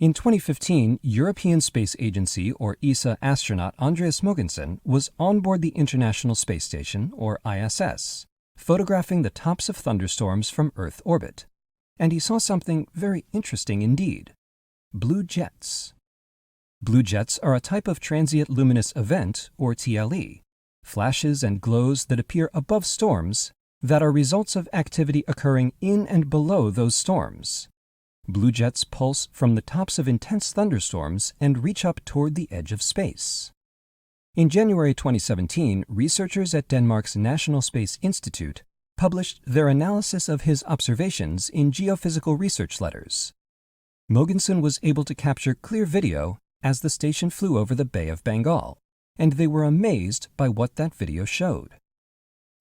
In 2015, European Space Agency or ESA astronaut Andreas Mogensen was on board the International Space Station or ISS, photographing the tops of thunderstorms from Earth orbit. And he saw something very interesting indeed: blue jets. Blue jets are a type of transient luminous event or TLE, flashes and glows that appear above storms that are results of activity occurring in and below those storms. Blue jets pulse from the tops of intense thunderstorms and reach up toward the edge of space. In January 2017, researchers at Denmark's National Space Institute published their analysis of his observations in Geophysical Research Letters. Mogensen was able to capture clear video as the station flew over the Bay of Bengal, and they were amazed by what that video showed.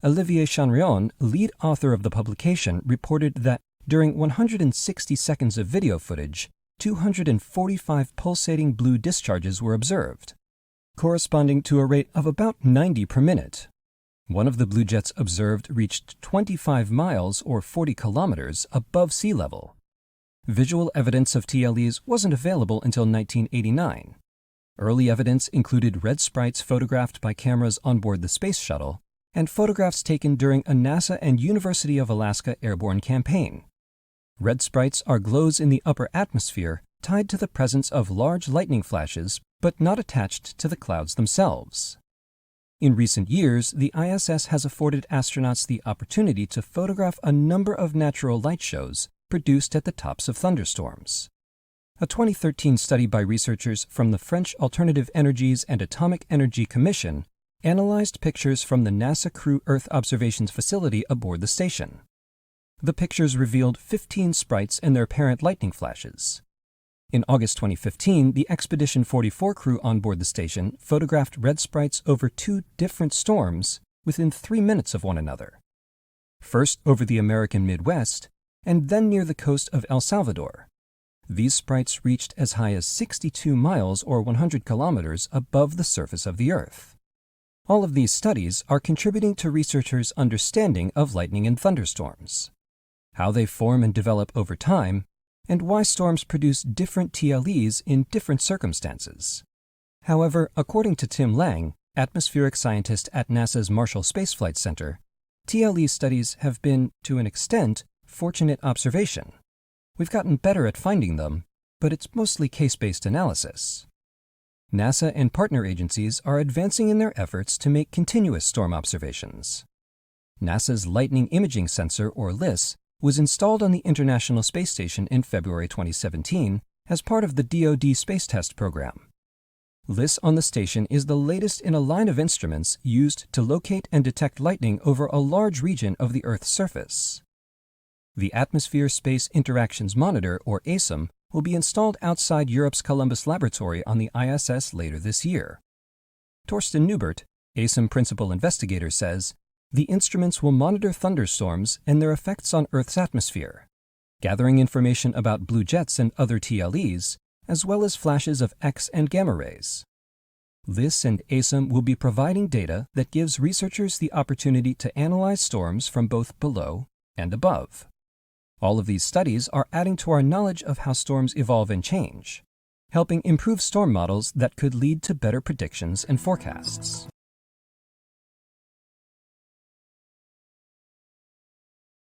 Olivier Chanrion, lead author of the publication, reported that during 160 seconds of video footage, 245 pulsating blue discharges were observed, corresponding to a rate of about 90 per minute. One of the blue jets observed reached 25 miles or 40 kilometers above sea level. Visual evidence of TLEs wasn't available until 1989. Early evidence included red sprites photographed by cameras on board the space shuttle and photographs taken during a NASA and University of Alaska airborne campaign. Red sprites are glows in the upper atmosphere tied to the presence of large lightning flashes but not attached to the clouds themselves. In recent years, the ISS has afforded astronauts the opportunity to photograph a number of natural light shows produced at the tops of thunderstorms. A 2013 study by researchers from the French Alternative Energies and Atomic Energy Commission analyzed pictures from the NASA Crew Earth Observations Facility aboard the station. The pictures revealed 15 sprites and their parent lightning flashes. In August 2015, the Expedition 44 crew on board the station photographed red sprites over 2 different storms within 3 minutes of one another. First over the American Midwest, and then near the coast of El Salvador. These sprites reached as high as 62 miles or 100 kilometers above the surface of the Earth. All of these studies are contributing to researchers' understanding of lightning and thunderstorms, how they form and develop over time, and why storms produce different TLEs in different circumstances. However, according to Tim Lang, atmospheric scientist at NASA's Marshall Space Flight Center, TLE studies have been, to an extent, fortunate observation. We've gotten better at finding them, but it's mostly case-based analysis. NASA and partner agencies are advancing in their efforts to make continuous storm observations. NASA's Lightning Imaging Sensor, or LISS, was installed on the International Space Station in February 2017 as part of the DoD Space Test Program. LISS on the station is the latest in a line of instruments used to locate and detect lightning over a large region of the Earth's surface. The Atmosphere-Space Interactions Monitor, or ASIM, will be installed outside Europe's Columbus Laboratory on the ISS later this year. Torsten Neubert, ASIM principal investigator, says, "The instruments will monitor thunderstorms and their effects on Earth's atmosphere, gathering information about blue jets and other TLEs, as well as flashes of X and gamma rays. LISS and ASIM will be providing data that gives researchers the opportunity to analyze storms from both below and above. All of these studies are adding to our knowledge of how storms evolve and change, helping improve storm models that could lead to better predictions and forecasts."